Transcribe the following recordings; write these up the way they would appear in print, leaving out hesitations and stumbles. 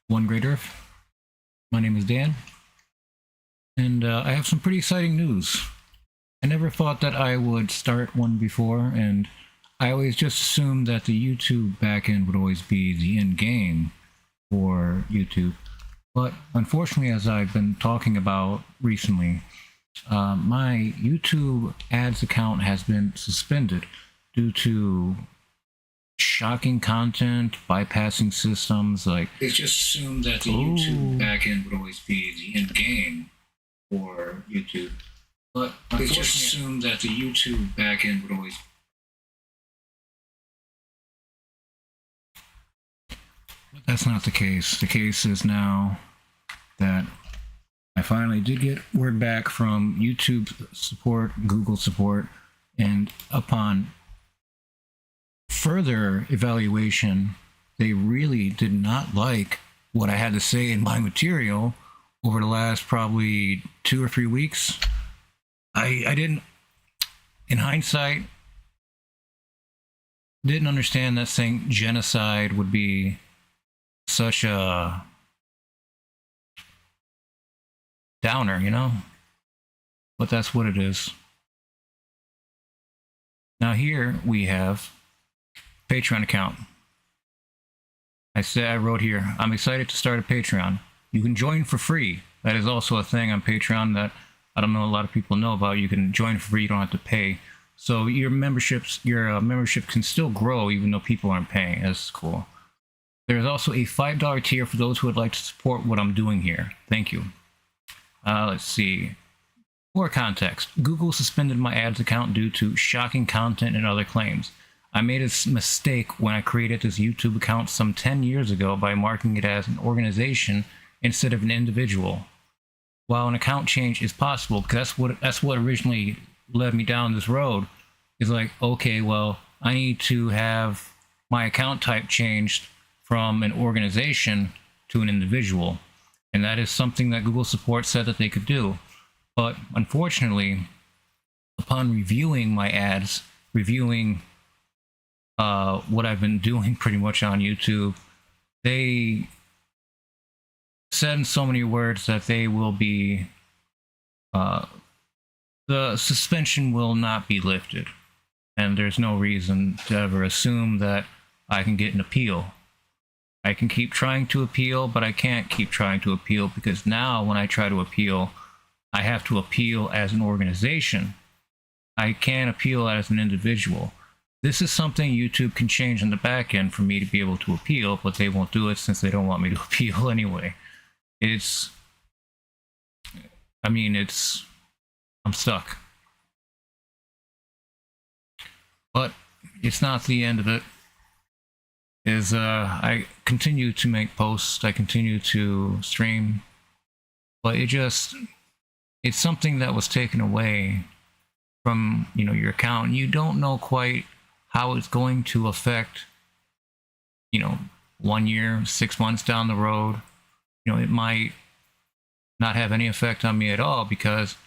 One Great Earth. My name is Dan, and I have some pretty exciting news. I never thought that I would start one before, and I always just assumed that the YouTube backend would always be the end game for YouTube. But unfortunately, as I've been talking about recently, my YouTube ads account has been suspended due to shocking content, bypassing systems. Like, they just assumed that the YouTube backend would always be the end game for YouTube. But they just assumed that the YouTube backend would always. But that's not the case. The case is now that I finally did get word back from YouTube support, Google support, and upon further evaluation, they really did not like what I had to say in my material over the last probably 2 or 3 weeks. I didn't, in hindsight, didn't understand that saying genocide would be such a downer, you know? But that's what it is. Now here we have Patreon account. I wrote here, I'm excited to start a Patreon. You can join for free. That is also a thing on Patreon that I don't know a lot of people know about. You can join for free, you don't have to pay. So your membership can still grow even though people aren't paying. That's cool. There's also a $5 tier for those who would like to support what I'm doing here. Thank you. Let's see. For context, Google suspended my ads account due to shocking content and other claims. I made a mistake when I created this YouTube account some 10 years ago by marking it as an organization instead of an individual. While an account change is possible, because that's what originally led me down this road, is like, okay, well, I need to have my account type changed from an organization to an individual. And that is something that Google support said that they could do. But unfortunately, upon reviewing my ads, reviewing what I've been doing pretty much on YouTube, they said in so many words that they will be, the suspension will not be lifted. And there's no reason to ever assume that I can get an appeal. I can keep trying to appeal, but I can't keep trying to appeal because now when I try to appeal, I have to appeal as an organization. I can't appeal as an individual. This is something YouTube can change in the back end for me to be able to appeal, but they won't do it since they don't want me to appeal anyway. I'm stuck. But it's not the end of it. I continue to make posts, I continue to stream, but it's something that was taken away from, your account. You don't know quite how it's going to affect, 1 year, 6 months down the road. It might not have any effect on me at all because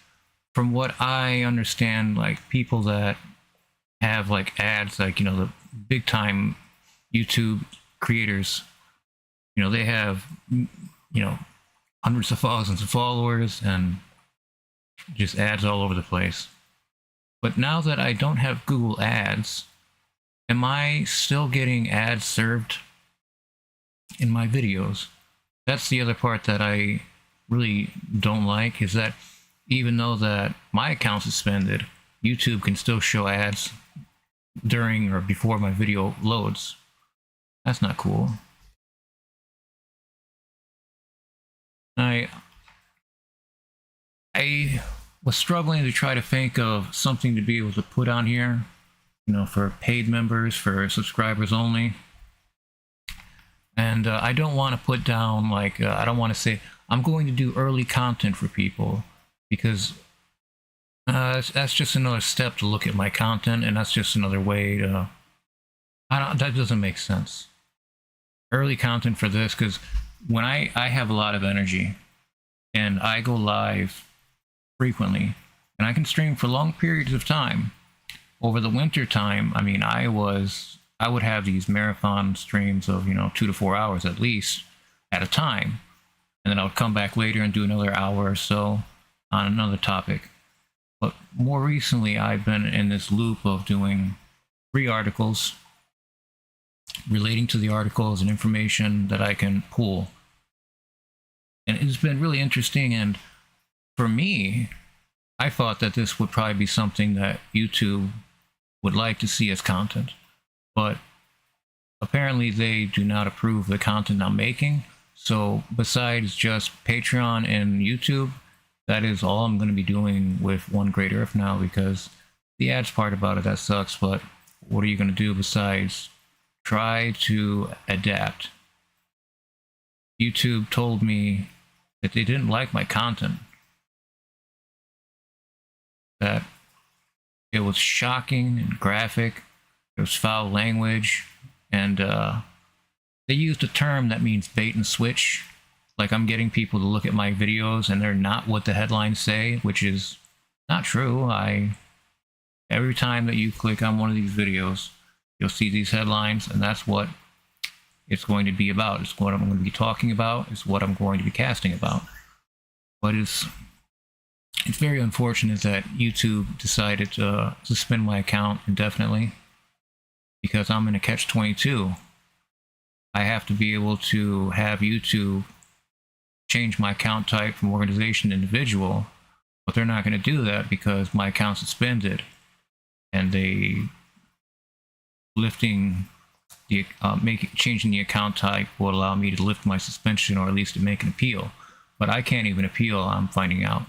from what I understand, like people that have like ads, like, the big time YouTube creators, they have, hundreds of thousands of followers and just ads all over the place. But now that I don't have Google Ads, am I still getting ads served in my videos? That's the other part that I really don't like, is that even though that my account's suspended, YouTube can still show ads during or before my video loads. That's not cool. I was struggling to try to think of something to be able to put on here, for paid members, for subscribers only. And I don't want to put down, like, I don't want to say, I'm going to do early content for people, because that's just another step to look at my content, and that's just another way to, that doesn't make sense. Early content for this, because when I have a lot of energy, and I go live frequently, and I can stream for long periods of time. Over the winter time, I mean, I would have these marathon streams of 2 to 4 hours at least, at a time. And then I would come back later and do another hour or so on another topic. But more recently, I've been in this loop of doing 3 articles relating to the articles and information that I can pull. And it's been really interesting. And for me, I thought that this would probably be something that YouTube would like to see as content. But apparently they do not approve the content I'm making. So besides just Patreon and YouTube, that is all I'm going to be doing with OneGreatEarth now, because the ads part about it, that sucks. But what are you going to do besides try to adapt? YouTube told me that they didn't like my content, that it was shocking and graphic, there was foul language, and they used a term that means bait and switch. Like I'm getting people to look at my videos and they're not what the headlines say, which is not true. Every time that you click on one of these videos, you'll see these headlines, and that's what it's going to be about. It's what I'm going to be talking about. It's what I'm going to be casting about. But it's very unfortunate that YouTube decided to suspend my account indefinitely, because I'm in a catch-22. I have to be able to have YouTube change my account type from organization to individual, but they're not going to do that because my account's suspended, and changing the account type will allow me to lift my suspension, or at least to make an appeal. But I can't even appeal, I'm finding out.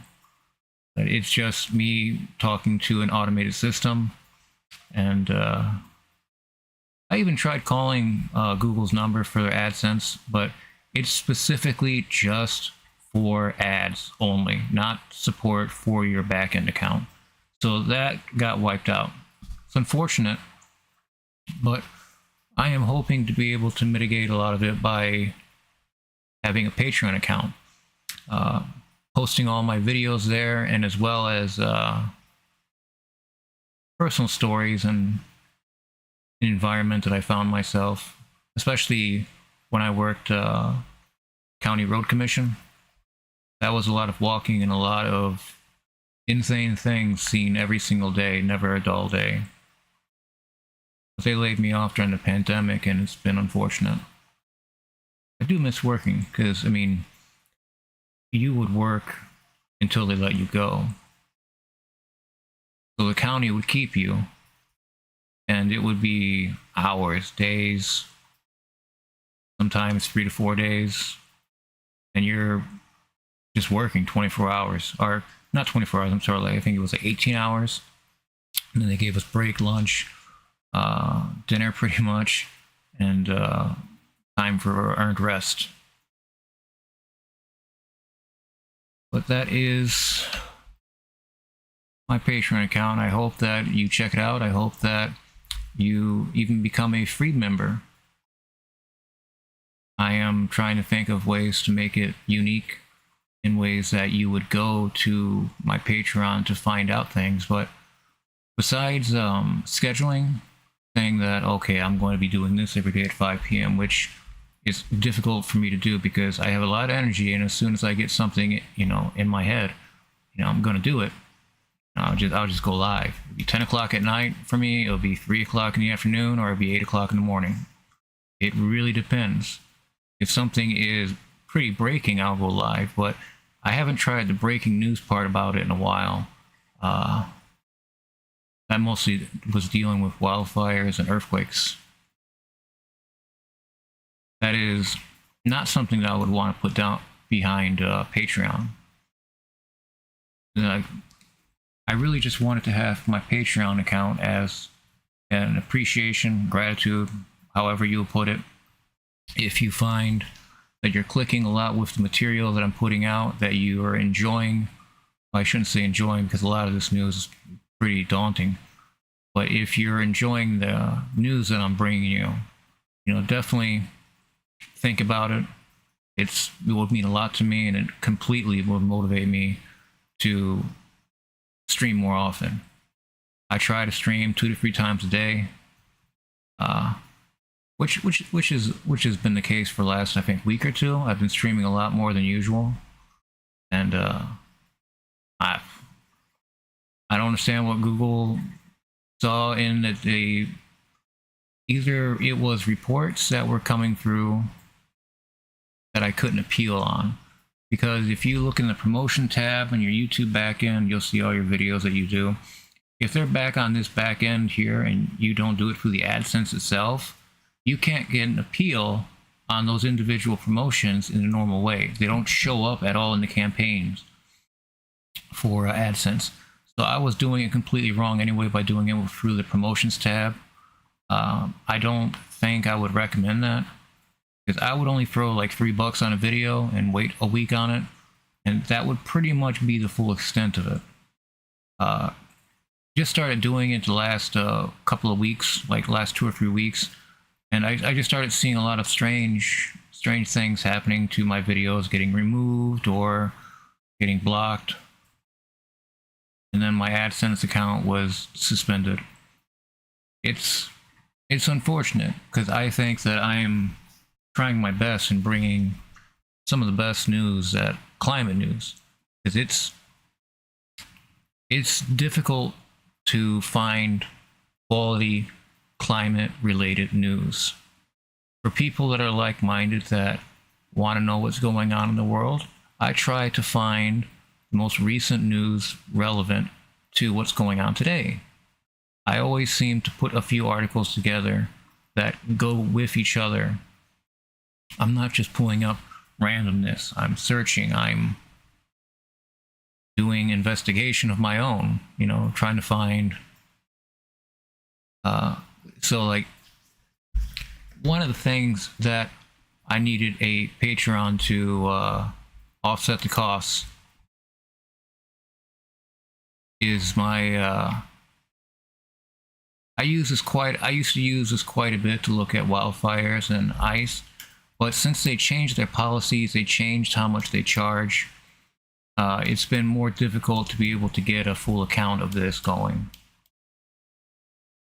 It's just me talking to an automated system, and I even tried calling Google's number for their AdSense, but it's specifically just for ads only, not support for your backend account. So that got wiped out. It's unfortunate, but I am hoping to be able to mitigate a lot of it by having a Patreon account, posting all my videos there, and as well as personal stories and an environment that I found myself, especially when I worked County Road Commission. That was a lot of walking and a lot of insane things seen every single day, never a dull day. They laid me off during the pandemic, and it's been unfortunate. I do miss working, because, I mean, you would work until they let you go. So the county would keep you, and it would be hours, days, sometimes 3 to 4 days, and you're just working 24 hours, or not 24 hours, I'm sorry, I think it was like 18 hours, and then they gave us break, lunch, dinner pretty much, and time for earned rest. But that is my Patreon account. I hope that you check it out. I hope that you even become a free member. I am trying to think of ways to make it unique, in ways that you would go to my Patreon to find out things. But besides scheduling, saying that, okay, I'm going to be doing this every day at 5 p.m., which is difficult for me to do because I have a lot of energy, and as soon as I get something, in my head, I'm going to do it. I'll just go live. It'll be 10 o'clock at night for me. It'll be 3 o'clock in the afternoon, or it'll be 8 o'clock in the morning. It really depends. If something is pretty breaking, I'll go live, but I haven't tried the breaking news part about it in a while. That mostly was dealing with wildfires and earthquakes. That is not something that I would want to put down behind Patreon. I really just wanted to have my Patreon account as an appreciation, gratitude, however you put it. If you find that you're clicking a lot with the material that I'm putting out, that you are enjoying, well, I shouldn't say enjoying, because a lot of this news is pretty daunting, but if you're enjoying the news that I'm bringing you, definitely think about it. It would mean a lot to me, and it completely would motivate me to stream more often. I try to stream 2 to 3 times a day. which has been the case for the last, I think, week or two. I've been streaming a lot more than usual, and I don't understand what Google saw in that they either it was reports that were coming through that I couldn't appeal on. Because if you look in the promotion tab in your YouTube backend, you'll see all your videos that you do. If they're back on this back end here and you don't do it through the AdSense itself, you can't get an appeal on those individual promotions in a normal way. They don't show up at all in the campaigns for AdSense. So I was doing it completely wrong anyway by doing it through the promotions tab. I don't think I would recommend that, because I would only throw like $3 on a video and wait a week on it, and that would pretty much be the full extent of it. Just started doing it the last couple of weeks, like last 2 or 3 weeks, and I just started seeing a lot of strange things happening to my videos, getting removed or getting blocked, and then my AdSense account was suspended. It's unfortunate, because I think that I'm trying my best in bringing some of the best news, that climate news, because it's difficult to find quality climate related news for people that are like-minded, that want to know what's going on in the world. I try to find the most recent news relevant to what's going on today. I always seem to put a few articles together that go with each other. I'm not just pulling up randomness. I'm searching. I'm doing investigation of my own, you know, trying to find. So like, one of the things that I needed a Patreon to offset the costs is my I used to use this quite a bit to look at wildfires and ice, but since they changed their policies, they changed how much they charge, it's been more difficult to be able to get a full account of this going.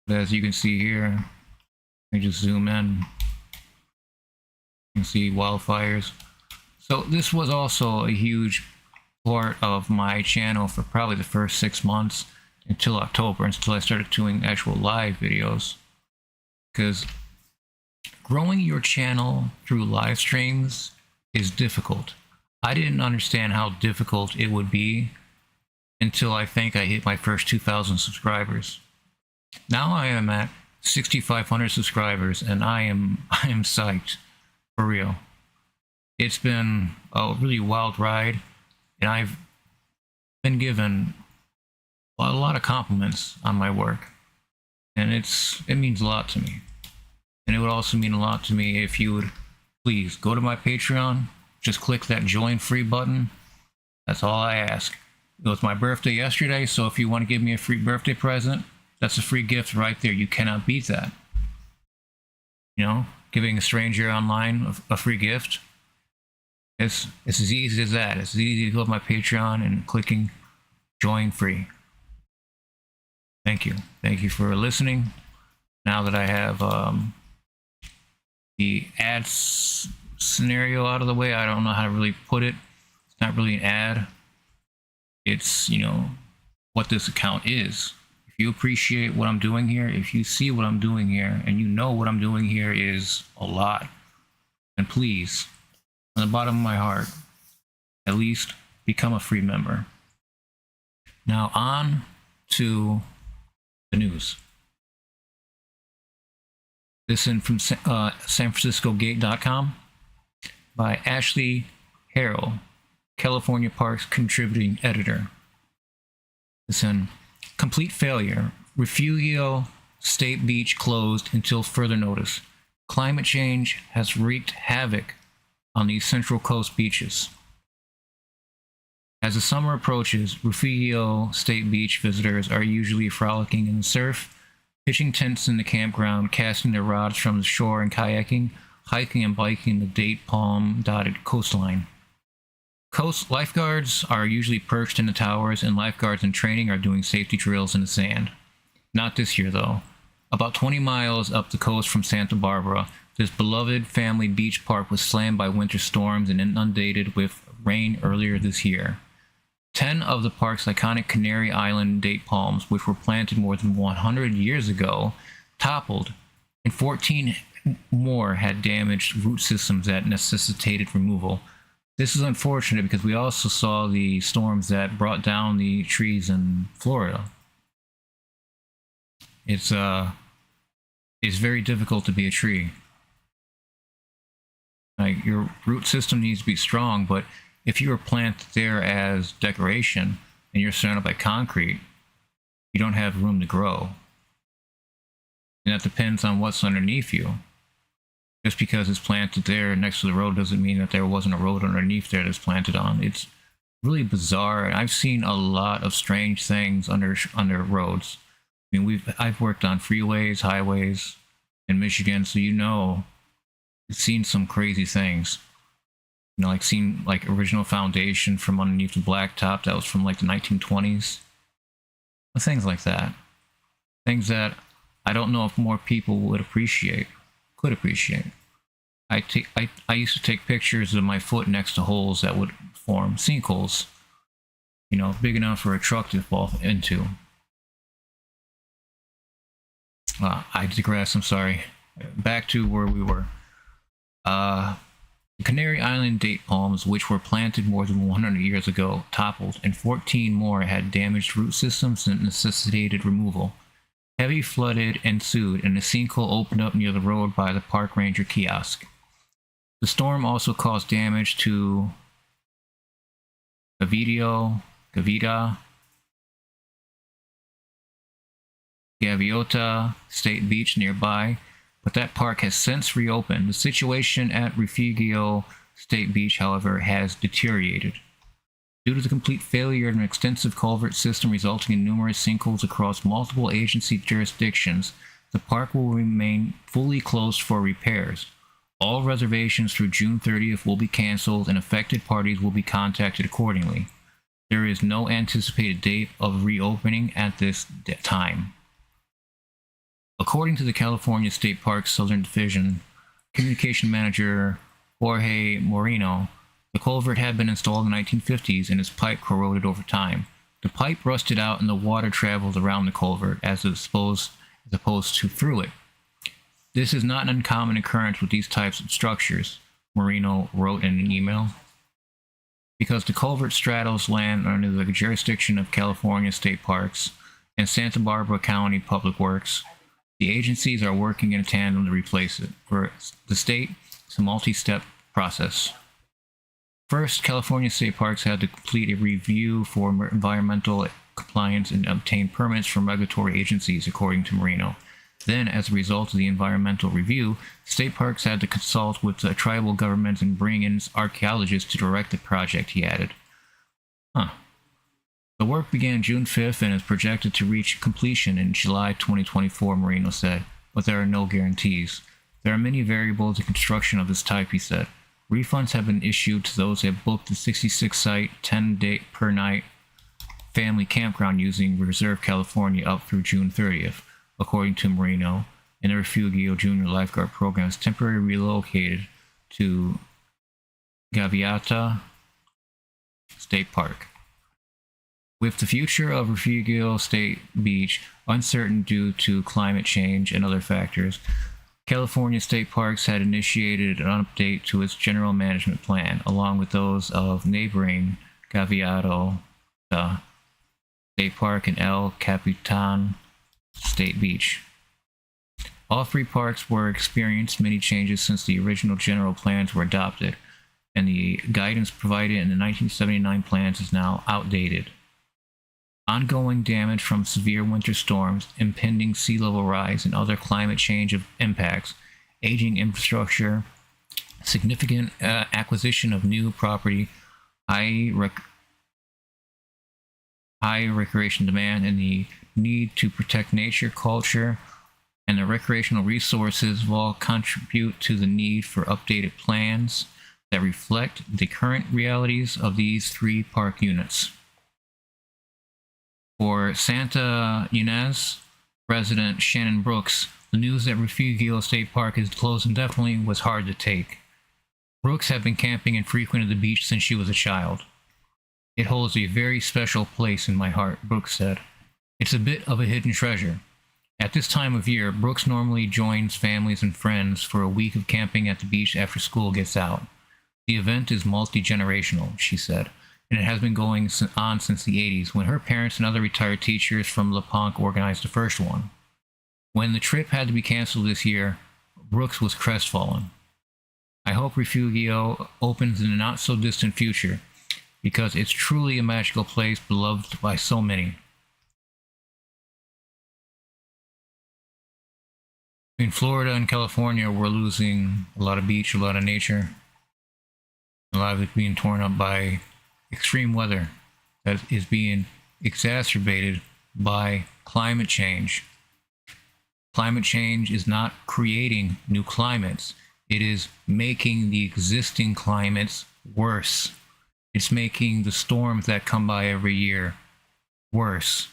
But as you can see here, let me just zoom in. You can see wildfires. So this was also a huge part of my channel for probably the first 6 months, until October, until I started doing actual live videos. Because growing your channel through live streams is difficult. I didn't understand how difficult it would be until I think I hit my first 2,000 subscribers. Now I am at 6,500 subscribers, and I am psyched, for real. It's been a really wild ride, and I've been given a lot of compliments on my work, and it means a lot to me. And it would also mean a lot to me if you would please go to my Patreon, just click that join free button. That's all I ask. It was my birthday yesterday, so if you want to give me a free birthday present, that's a free gift right there. You cannot beat that. You know, giving a stranger online a free gift, it's as easy as that. It's easy to go to my Patreon and clicking join free. Thank you. Thank you for listening. Now that I have the ads scenario out of the way, I don't know how to really put it. It's not really an ad. It's, you know, what this account is. If you appreciate what I'm doing here, if you see what I'm doing here, and you know what I'm doing here is a lot, then please, from the bottom of my heart, at least become a free member. Now on to the news. This in from SanFranciscoGate.com by Ashley Harrell, California Parks contributing editor. This in complete failure. Refugio State Beach closed until further notice. Climate change has wreaked havoc on these Central Coast beaches. As the summer approaches, Refugio State Beach visitors are usually frolicking in the surf, pitching tents in the campground, casting their rods from the shore, and kayaking, hiking and biking the date palm-dotted coastline. Coast lifeguards are usually perched in the towers, and lifeguards in training are doing safety drills in the sand. Not this year, though. About 20 miles up the coast from Santa Barbara, this beloved family beach park was slammed by winter storms and inundated with rain earlier this year. 10 of the park's iconic Canary Island date palms, which were planted more than 100 years ago, toppled, and 14 more had damaged root systems that necessitated removal. This is unfortunate because we also saw the storms that brought down the trees in Florida. It's very difficult to be a tree. Like, your root system needs to be strong, but if you were planted there as decoration and you're surrounded by concrete, you don't have room to grow. And that depends on what's underneath you. Just because it's planted there next to the road doesn't mean that there wasn't a road underneath there that's planted on. It's really bizarre, and I've seen a lot of strange things under roads. I mean, I've worked on freeways, highways in Michigan, so you've seen some crazy things. Like seen like original foundation from underneath the blacktop that was from like the 1920s. Things like that. Things that I don't know if more people could appreciate. I used to take pictures of my foot next to holes that would form sinkholes. Big enough for a truck to fall into. I digress, I'm sorry. Back to where we were. The Canary Island date palms, which were planted more than 100 years ago, toppled, and 14 more had damaged root systems and necessitated removal. Heavy flooded ensued, and a sinkhole opened up near the road by the park ranger kiosk. The storm also caused damage to Gaviota State Beach nearby, but that park has since reopened. The situation at Refugio State Beach, however, has deteriorated. Due to the complete failure of an extensive culvert system resulting in numerous sinkholes across multiple agency jurisdictions, the park will remain fully closed for repairs. All reservations through June 30th will be canceled and affected parties will be contacted accordingly. There is no anticipated date of reopening at this time. According to the California State Parks Southern Division Communication Manager Jorge Moreno, the culvert had been installed in the 1950s and its pipe corroded over time. The pipe rusted out and the water traveled around the culvert as opposed to through it. This is not an uncommon occurrence with these types of structures, Moreno wrote in an email. Because the culvert straddles land under the jurisdiction of California State Parks and Santa Barbara County Public Works, the agencies are working in tandem to replace it. For the state, it's a multi-step process. First, California State Parks had to complete a review for environmental compliance and obtain permits from regulatory agencies, according to Moreno. Then, as a result of the environmental review, state parks had to consult with the tribal governments and bring in archaeologists to direct the project, he added. The work began June 5th and is projected to reach completion in July 2024, Moreno said, but there are no guarantees. There are many variables in construction of this type, he said. Refunds have been issued to those who have booked the 66-site, 10-day per night family campground using Reserve California up through June 30th, according to Moreno, and the Refugio Junior Lifeguard Program is temporarily relocated to Gaviota State Park. With the future of Refugio State Beach uncertain due to climate change and other factors, California State Parks had initiated an update to its general management plan, along with those of neighboring Gaviota State Park and El Capitan State Beach. All three parks were experienced many changes since the original general plans were adopted, and the guidance provided in the 1979 plans is now outdated. Ongoing damage from severe winter storms, impending sea level rise, and other climate change impacts, aging infrastructure, significant acquisition of new property, high recreation demand, and the need to protect nature, culture, and the recreational resources will all contribute to the need for updated plans that reflect the current realities of these three park units. For Santa Ynez, resident Shannon Brooks, the news that Refugio State Park is closed indefinitely was hard to take. Brooks had been camping and frequented the beach since she was a child. It holds a very special place in my heart, Brooks said. It's a bit of a hidden treasure. At this time of year, Brooks normally joins families and friends for a week of camping at the beach after school gets out. The event is multi-generational, she said, and it has been going on since the 80s, when her parents and other retired teachers from La Ponque organized the first one. When the trip had to be canceled this year, Brooks was crestfallen. I hope Refugio opens in a not-so-distant future, because it's truly a magical place beloved by so many. In Florida and California, we're losing a lot of beach, a lot of nature, a lot of it being torn up by extreme weather that is being exacerbated by climate change. Climate change is not creating new climates. It is making the existing climates worse. It's making the storms that come by every year worse.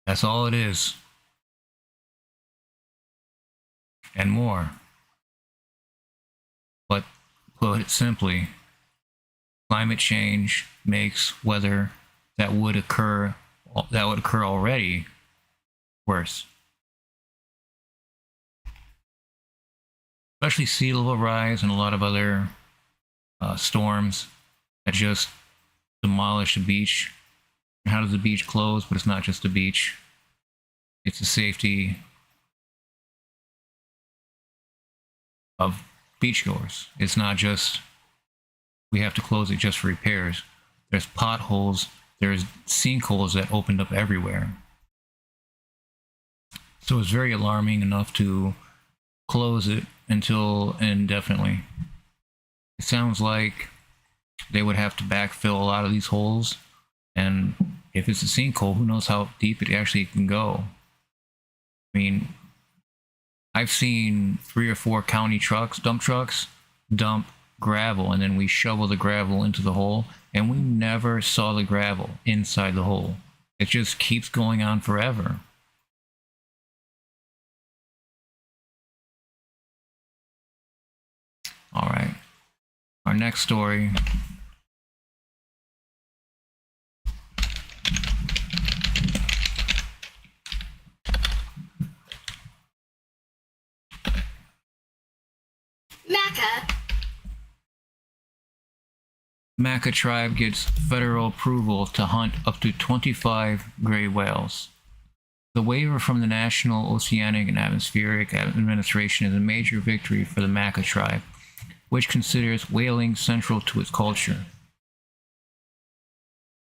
That's all it is. And more. But put it simply, climate change makes weather that would occur already worse. Especially sea level rise and a lot of other storms that just demolish the beach. And how does the beach close? But it's not just a beach. It's the safety of beachgoers. It's not just we have to close it just for repairs. There's potholes, there's sinkholes that opened up everywhere. So it's very alarming enough to close it until indefinitely. It sounds like they would have to backfill a lot of these holes, and if it's a sinkhole, who knows how deep it actually can go. I mean, I've seen 3 or 4 county dump trucks, dump gravel, and then we shovel the gravel into the hole, and we never saw the gravel inside the hole. It just keeps going on forever. All right, our next story. Makah tribe gets federal approval to hunt up to 25 gray whales. The waiver from the National Oceanic and Atmospheric Administration is a major victory for the Makah tribe, which considers whaling central to its culture.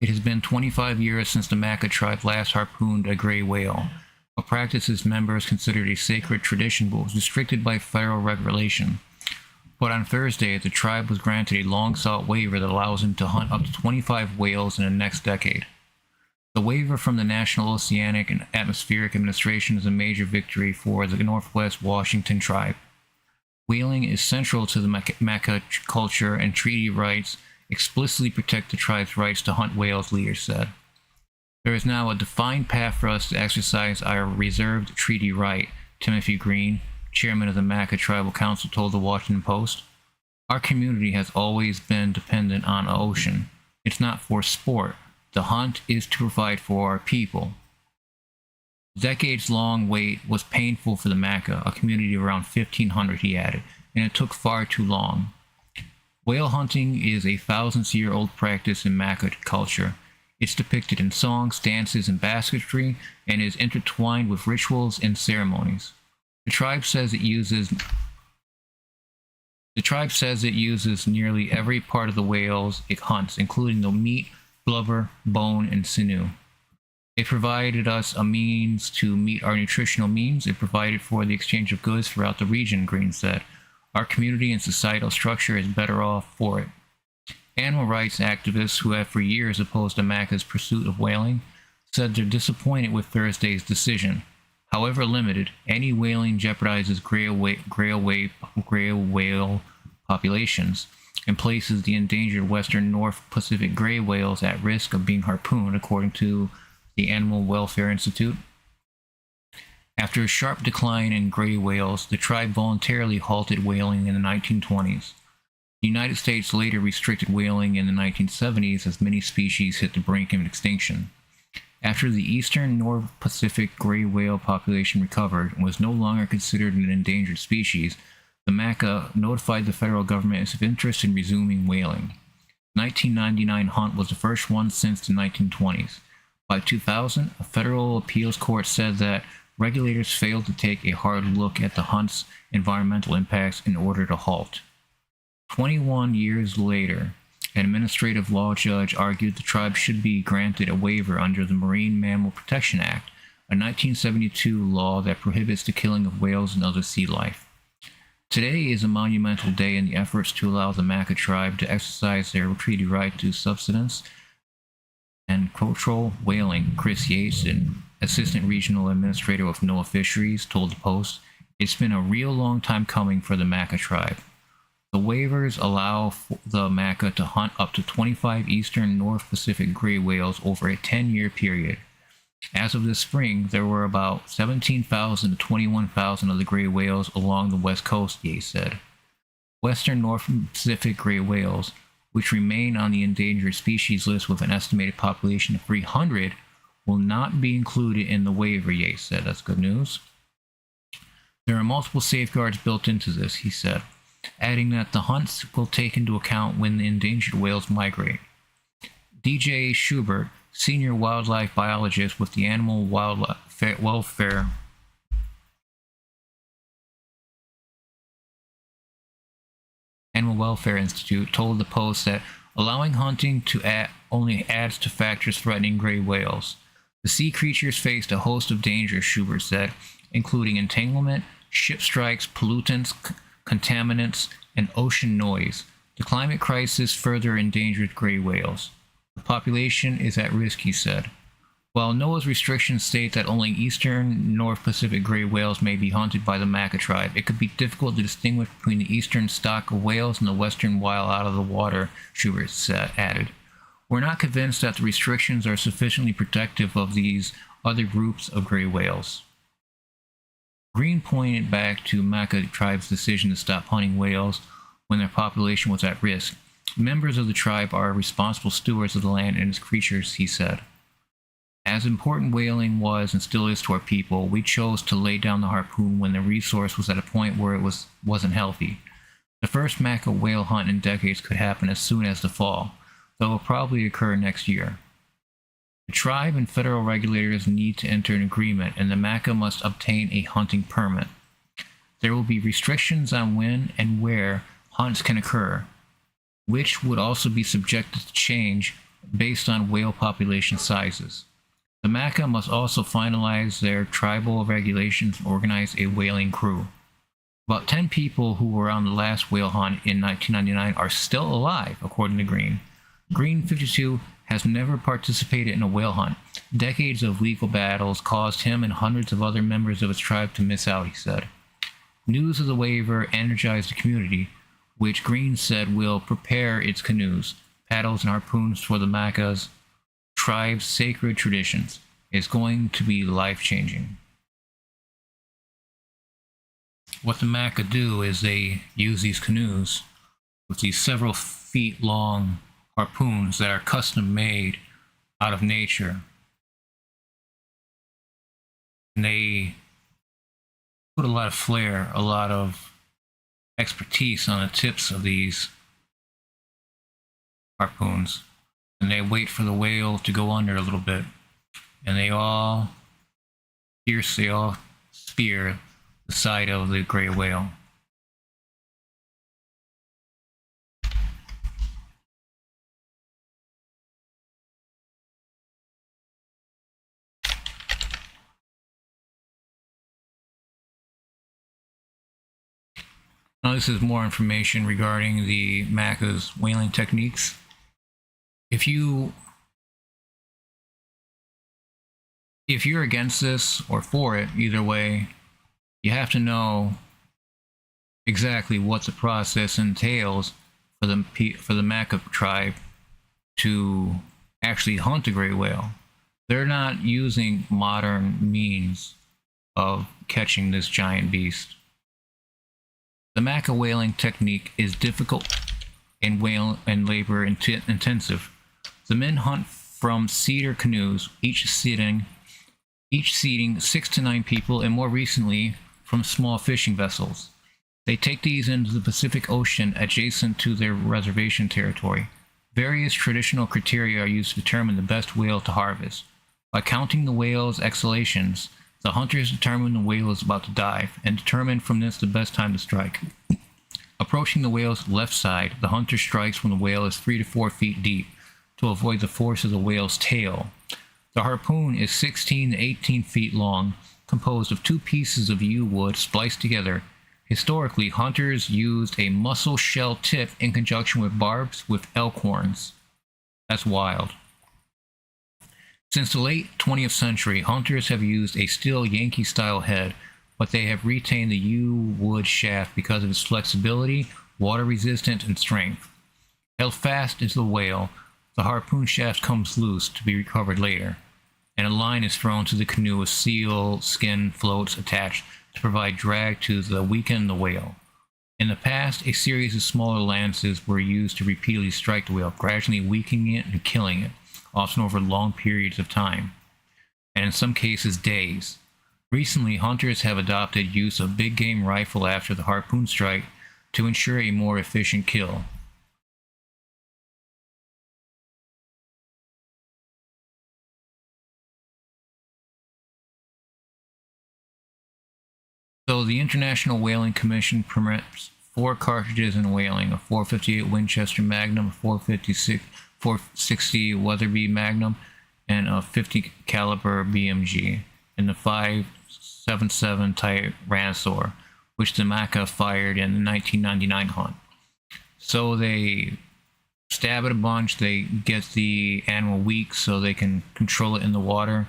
It has been 25 years since the Makah tribe last harpooned a gray whale, a practice its members considered a sacred tradition but was restricted by federal regulation. But on Thursday, the tribe was granted a long-sought waiver that allows them to hunt up to 25 whales in the next decade. The waiver from the National Oceanic and Atmospheric Administration is a major victory for the Northwest Washington tribe. Whaling is central to the Makah culture, and treaty rights explicitly protect the tribe's rights to hunt whales, leaders said. There is now a defined path for us to exercise our reserved treaty right, Timothy Green, chairman of the Makah Tribal Council, told the Washington Post. Our community has always been dependent on the ocean. It's not for sport. The hunt is to provide for our people. Decades-long wait was painful for the Makah, a community of around 1,500, he added, and it took far too long. Whale hunting is a thousands-year-old practice in Makah culture. It's depicted in songs, dances, and basketry, and is intertwined with rituals and ceremonies. The tribe says it uses nearly every part of the whales it hunts, including the meat, blubber, bone, and sinew. It provided us a means to meet our nutritional needs. It provided for the exchange of goods throughout the region, Green said. Our community and societal structure is better off for it. Animal rights activists who have for years opposed the Makah's pursuit of whaling said they're disappointed with Thursday's decision. However limited, any whaling jeopardizes gray whale populations and places the endangered western North Pacific gray whales at risk of being harpooned, according to the Animal Welfare Institute. After a sharp decline in gray whales, the tribe voluntarily halted whaling in the 1920s. The United States later restricted whaling in the 1970s as many species hit the brink of extinction. After the eastern North Pacific gray whale population recovered and was no longer considered an endangered species, the Makah notified the federal government of interest in resuming whaling. The 1999 hunt was the first one since the 1920s. By 2000, a federal appeals court said that regulators failed to take a hard look at the hunt's environmental impacts in order to halt. 21 years later, an administrative law judge argued the tribe should be granted a waiver under the Marine Mammal Protection Act, a 1972 law that prohibits the killing of whales and other sea life. Today is a monumental day in the efforts to allow the Makah tribe to exercise their treaty right to subsistence and cultural whaling. Chris Yates, an assistant regional administrator of NOAA Fisheries, told the Post, "It's been a real long time coming for the Makah tribe. The waivers allow the Makah to hunt up to 25 eastern North Pacific gray whales over a 10-year period. As of this spring, there were about 17,000 to 21,000 of the gray whales along the west coast," Yates said. Western North Pacific gray whales, which remain on the endangered species list with an estimated population of 300, will not be included in the waiver, Yates said. That's good news. There are multiple safeguards built into this, he said, adding that the hunts will take into account when the endangered whales migrate. DJ Schubert, senior wildlife biologist with the Animal Welfare Institute, told the Post that allowing hunting to only adds to factors threatening gray whales. The sea creatures faced a host of dangers, Schubert said, including entanglement, ship strikes, pollutants, contaminants, and ocean noise. The climate crisis further endangered gray whales. The population is at risk, he said. While NOAA's restrictions state that only eastern North Pacific gray whales may be hunted by the Makah tribe, it could be difficult to distinguish between the eastern stock of whales and the western wild out of the water, Schubert added. We're not convinced that the restrictions are sufficiently protective of these other groups of gray whales. Green pointed back to Makah tribe's decision to stop hunting whales when their population was at risk. Members of the tribe are responsible stewards of the land and its creatures, he said. As important whaling was and still is to our people, we chose to lay down the harpoon when the resource was at a point where it wasn't healthy. The first Makah whale hunt in decades could happen as soon as the fall, though it will probably occur next year. The tribe and federal regulators need to enter an agreement, and the Makah must obtain a hunting permit. There will be restrictions on when and where hunts can occur, which would also be subjected to change based on whale population sizes. The Makah must also finalize their tribal regulations and organize a whaling crew. About 10 people who were on the last whale hunt in 1999 are still alive, according to Green. Green 52 has never participated in a whale hunt. Decades of legal battles caused him and hundreds of other members of his tribe to miss out, he said. News of the waiver energized the community, which Green said will prepare its canoes, paddles, and harpoons for the Makah's tribe's sacred traditions. It's going to be life-changing. What the Makah do is they use these canoes with these several feet long harpoons that are custom made out of nature. And they put a lot of flair, a lot of expertise on the tips of these harpoons. And they wait for the whale to go under a little bit. And they all spear the side of the gray whale. Now this is more information regarding the Makah's whaling techniques. If you're against this or for it, either way, you have to know exactly what the process entails for the Makah tribe to actually hunt a gray whale. They're not using modern means of catching this giant beast. The Makah whaling technique is difficult and labor intensive. The men hunt from cedar canoes, each seating 6 to 9 people, and more recently from small fishing vessels. They take these into the Pacific Ocean adjacent to their reservation territory. Various traditional criteria are used to determine the best whale to harvest. By counting the whale's exhalations, the hunters determine the whale is about to dive, and determine from this the best time to strike. Approaching the whale's left side, the hunter strikes when the whale is 3 to 4 feet deep to avoid the force of the whale's tail. The harpoon is 16 to 18 feet long, composed of 2 pieces of yew wood spliced together. Historically, hunters used a mussel shell tip in conjunction with barbs with elk horns. That's wild. Since the late 20th century, hunters have used a steel Yankee-style head, but they have retained the yew wood shaft because of its flexibility, water resistance, and strength. Held fast into the whale, the harpoon shaft comes loose to be recovered later, and a line is thrown to the canoe with seal skin floats attached to provide drag to weaken the whale. In the past, a series of smaller lances were used to repeatedly strike the whale, gradually weakening it and killing it, often over long periods of time, and in some cases days. Recently, hunters have adopted use of big game rifle after the harpoon strike to ensure a more efficient kill. So the International Whaling Commission permits 4 cartridges in whaling: a .458 Winchester Magnum, a .460 Weatherby Magnum, and a .50 caliber BMG, and the .577 Tyrannosaur, which the Makah fired in the 1999 hunt. So they stab it a bunch, they get the animal weak so they can control it in the water,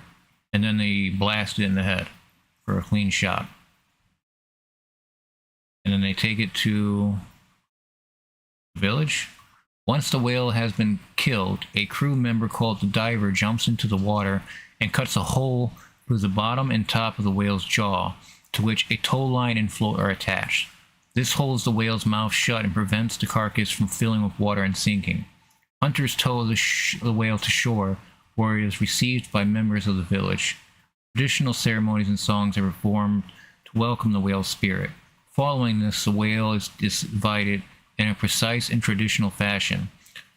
and then they blast it in the head for a clean shot. And then they take it to the village. Once the whale has been killed, a crew member called the diver jumps into the water and cuts a hole through the bottom and top of the whale's jaw, to which a tow line and float are attached. This holds the whale's mouth shut and prevents the carcass from filling with water and sinking. Hunters tow the whale to shore, where it is received by members of the village. Traditional ceremonies and songs are performed to welcome the whale's spirit. Following this, the whale is divided in a precise and traditional fashion,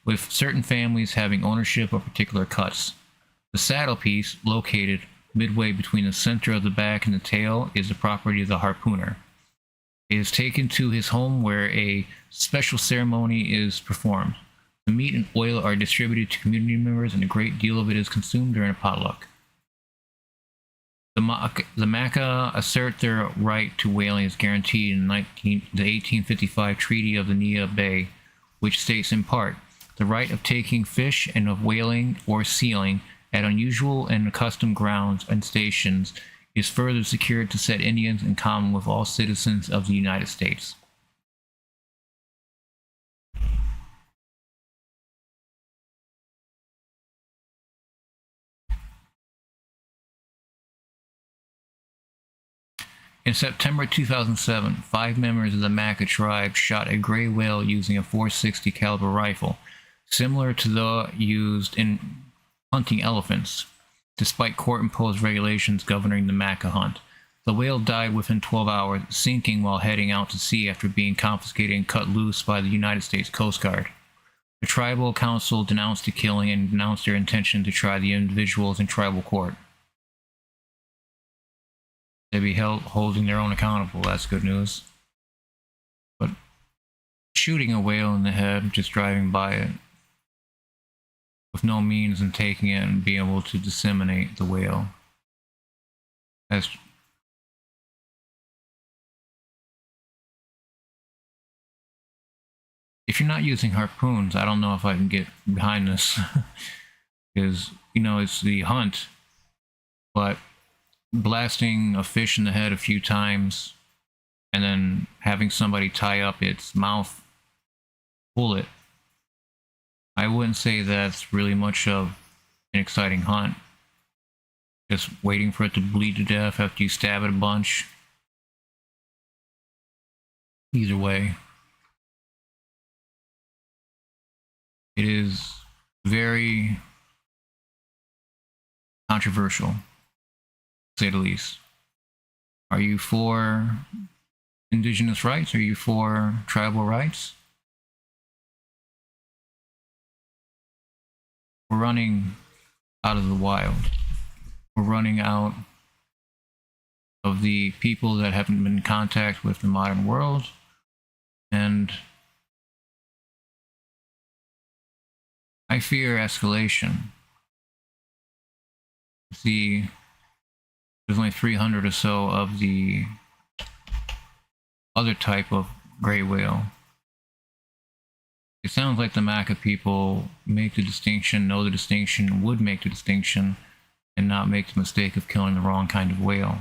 with certain families having ownership of particular cuts. The saddle piece, located midway between the center of the back and the tail, is the property of the harpooner. It is taken to his home where a special ceremony is performed. The meat and oil are distributed to community members, and a great deal of it is consumed during a potluck. The Makah assert their right to whaling is guaranteed in the 1855 Treaty of the Nia Bay, which states in part, the right of taking fish and of whaling or sealing at unusual and accustomed grounds and stations is further secured to set Indians in common with all citizens of the United States. In September 2007, 5 members of the Makah tribe shot a gray whale using a .460 caliber rifle, similar to the used in hunting elephants, despite court-imposed regulations governing the Makah hunt. The whale died within 12 hours, sinking while heading out to sea after being confiscated and cut loose by the United States Coast Guard. The tribal council denounced the killing and announced their intention to try the individuals in tribal court. They'd be holding their own accountable. That's good news. But shooting a whale in the head, just driving by it, with no means in taking it and being able to disseminate the whale, that's if you're not using harpoons, I don't know if I can get behind this. Because, it's the hunt, but blasting a fish in the head a few times and then having somebody tie up its mouth, pull it, I wouldn't say that's really much of an exciting hunt. just waiting for it to bleed to death after you stab it a bunch. Either way, it is very controversial, to say the least. Are you for indigenous rights? Are you for tribal rights? We're running out of the wild. We're running out of the people that haven't been in contact with the modern world. And I fear escalation. See, there's only 300 or so of the other type of gray whale. It sounds like the Makah people make the distinction, know the distinction, would make the distinction, and not make the mistake of killing the wrong kind of whale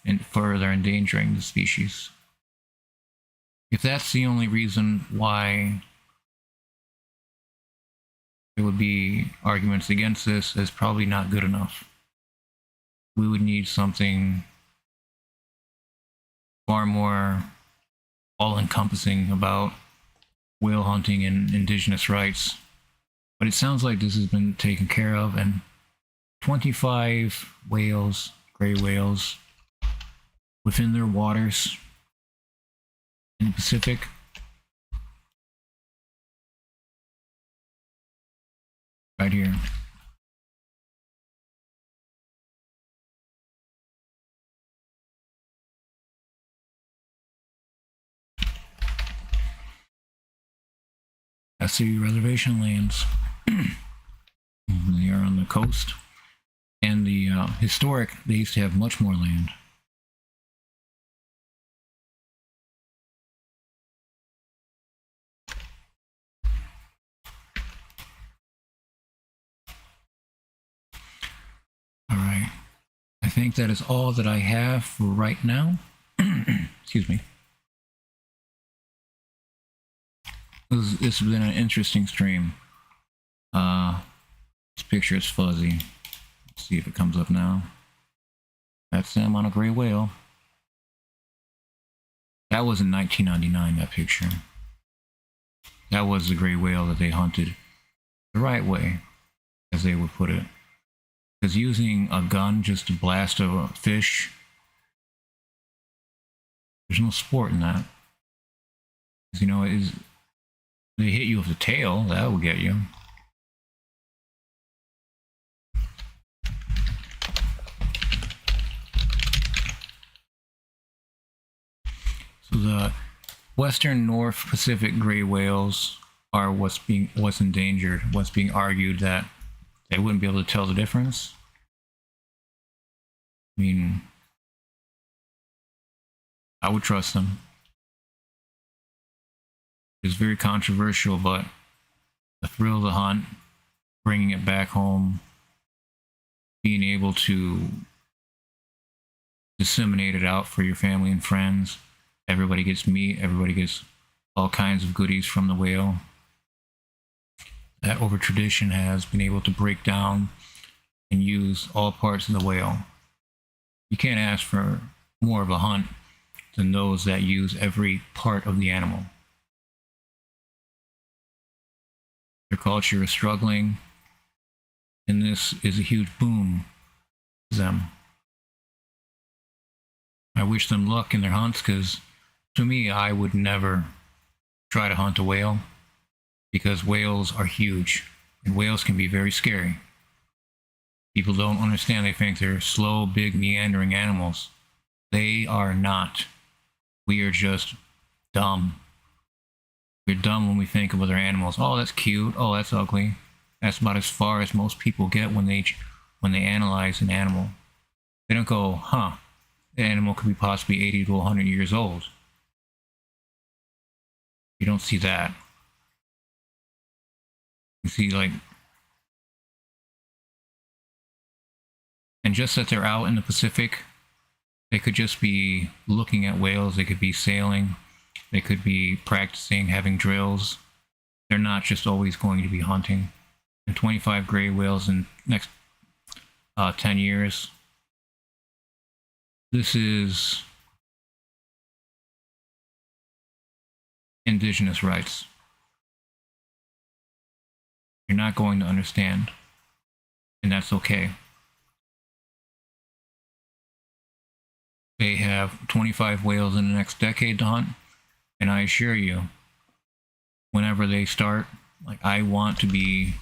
and further endangering the species. If that's the only reason why there would be arguments against this, it's probably not good enough. We would need something far more all-encompassing about whale hunting and indigenous rights. But it sounds like this has been taken care of, and 25 whales, gray whales, within their waters in the Pacific. Right here. That's the reservation lands. They are on the coast. And the historic, they used to have much more land. Alright. I think that is all that I have for right now. Excuse me. This has been an interesting stream. This picture is fuzzy. Let's see if it comes up now. That's them on a gray whale. That was in 1999, that picture. That was the gray whale that they hunted the right way, as they would put it. Because using a gun just to blast a fish, there's no sport in that. You know, they hit you with the tail, that will get you. So the western North Pacific gray whales are what's endangered, what's being argued that they wouldn't be able to tell the difference. I mean, I would trust them. It's very controversial, but the thrill of the hunt, bringing it back home, being able to disseminate it out for your family and friends. Everybody gets meat, everybody gets all kinds of goodies from the whale. That over tradition has been able to break down and use all parts of the whale. You can't ask for more of a hunt than those that use every part of the animal. Their culture is struggling, and this is a huge boon to them. I wish them luck in their hunts, because to me, I would never try to hunt a whale, because whales are huge, and whales can be very scary. People don't understand. They think they're slow, big, meandering animals. They are not. We are just dumb. We're dumb when we think of other animals. Oh, that's cute. Oh, that's ugly. That's about as far as most people get when they analyze an animal. They don't go, huh, the animal could be possibly 80 to 100 years old. You don't see that. You see, like, and just that they're out in the Pacific, they could just be looking at whales, they could be sailing, they could be practicing, having drills. They're not just always going to be hunting. And 25 gray whales in next 10 years. This is indigenous rights. You're not going to understand, and that's okay. They have 25 whales in the next decade to hunt, and I assure you, whenever they start, like, I want to be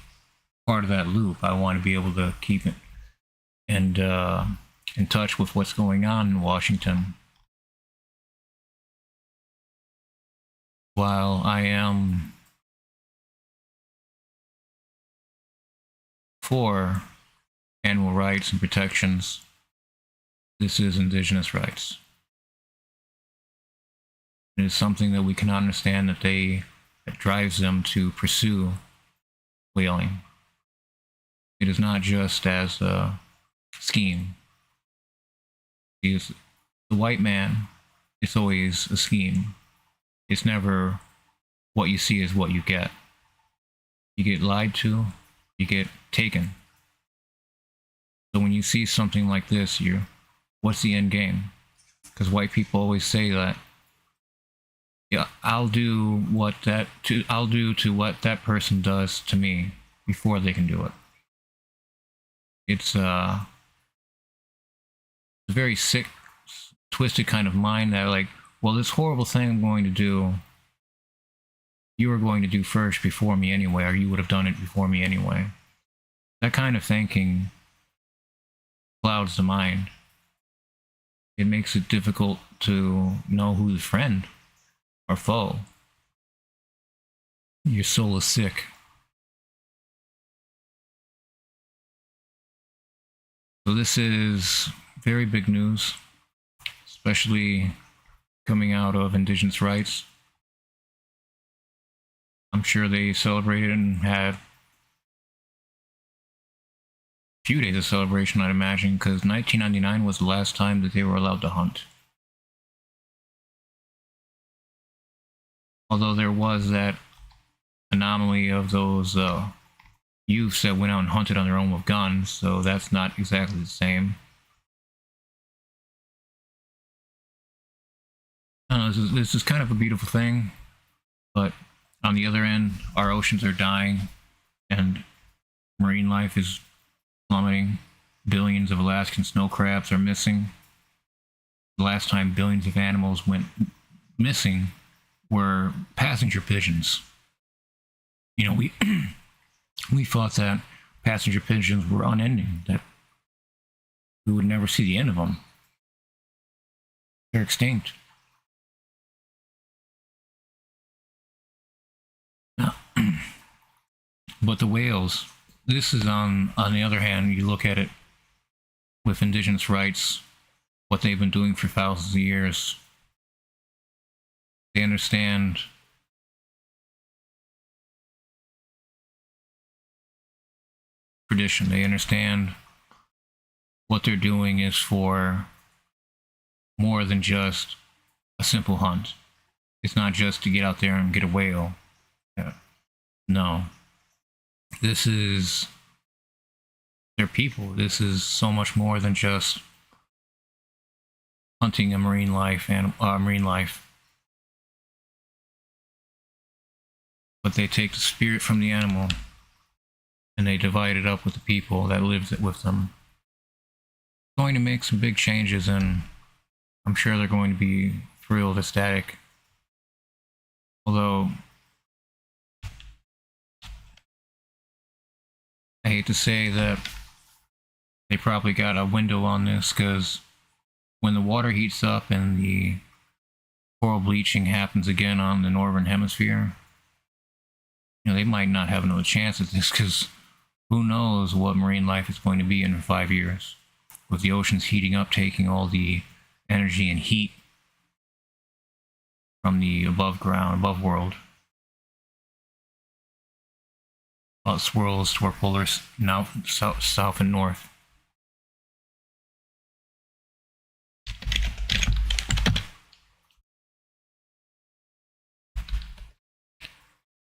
part of that loop. I want to be able to keep it and in touch with what's going on in Washington. While I am for animal rights and protections, this is indigenous rights. It is something that we cannot understand that drives them to pursue whaling. It is not just as a scheme. Because the white man, it's always a scheme. It's never what you see is what you get. You get lied to, you get taken. So when you see something like this, what's the end game? Because white people always say that, yeah, I'll do to what that person does to me before they can do it. It's a very sick, twisted kind of mind that, like, well, this horrible thing I'm going to do, you were going to do first before me anyway, or you would have done it before me anyway. That kind of thinking clouds the mind. It makes it difficult to know who's friend or foe. Your soul is sick. So this is very big news, especially coming out of indigenous rights. I'm sure they celebrated and had a few days of celebration, I'd imagine, because 1999 was the last time that they were allowed to hunt. Although there was that anomaly of those youths that went out and hunted on their own with guns, so that's not exactly the same. I don't know, this is kind of a beautiful thing, but on the other end, our oceans are dying, and marine life is plummeting. Billions of Alaskan snow crabs are missing. The last time billions of animals went missing were passenger pigeons. You know, we thought that passenger pigeons were unending, that we would never see the end of them. They're extinct. But the whales, this is on the other hand, you look at it with indigenous rights, what they've been doing for thousands of years. They understand tradition. They understand what they're doing is for more than just a simple hunt. It's not just to get out there and get a whale. No. This is their people. This is so much more than just hunting a marine life and marine life. But they take the spirit from the animal and they divide it up with the people that lives with them. It's going to make some big changes, and I'm sure they're going to be thrilled, ecstatic. Although I hate to say that they probably got a window on this, because when the water heats up and the coral bleaching happens again on the northern hemisphere, you know, they might not have another chance at this, because who knows what marine life is going to be in 5 years, with the oceans heating up, taking all the energy and heat from the above world. Swirls toward polar now south and north.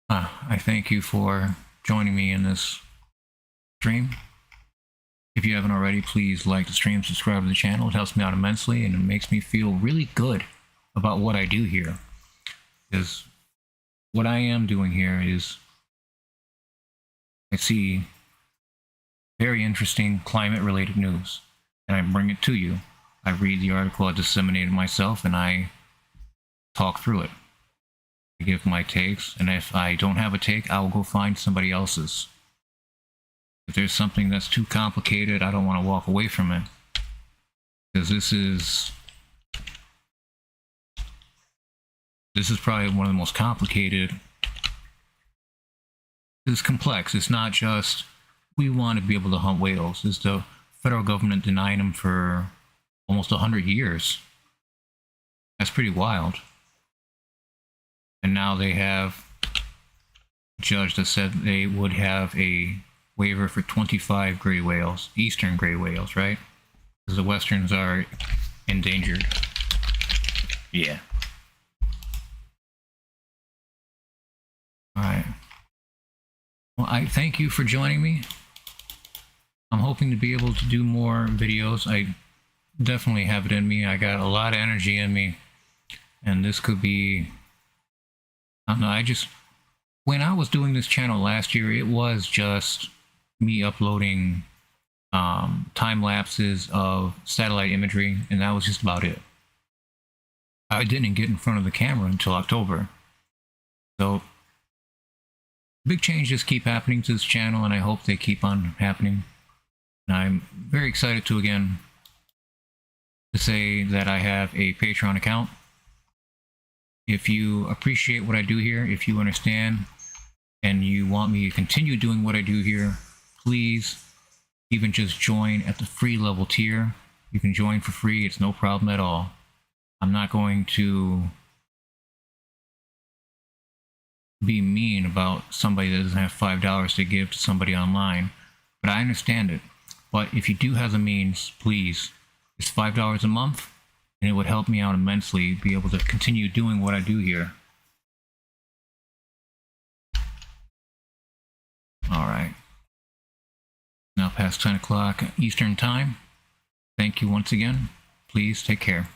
I thank you for joining me in this stream. If you haven't already, please like the stream, subscribe to the channel. It helps me out immensely, and it makes me feel really good about what I do here. Because what I am doing here is, I see very interesting climate-related news, and I bring it to you. I read the article, I disseminate it myself, and I talk through it. I give my takes, and if I don't have a take, I will go find somebody else's. If there's something that's too complicated, I don't want to walk away from it. Because this is probably one of the most complicated. It's complex. It's not just, we want to be able to hunt whales. It's the federal government denying them for almost 100 years. That's pretty wild. And now they have a judge that said they would have a waiver for 25 gray whales, eastern gray whales, right? Because the westerns are endangered. Yeah. Alright. Well, I thank you for joining me. I'm hoping to be able to do more videos. I definitely have it in me. I got a lot of energy in me. And this could be... I don't know, when I was doing this channel last year, it was just me uploading time lapses of satellite imagery, and that was just about it. I didn't get in front of the camera until October. So big changes keep happening to this channel, and I hope they keep on happening. And I'm very excited to again to say that I have a Patreon account. If you appreciate what I do here, if you understand and you want me to continue doing what I do here, please even just join at the free level tier. You can join for free. It's no problem at all. I'm not going to be mean about somebody that doesn't have $5 to give to somebody online, but I understand it. But if you do have the means, please, it's $5 a month, and it would help me out immensely be able to continue doing what I do here. Alright. Now past 10 o'clock Eastern Time. Thank you once again. Please take care.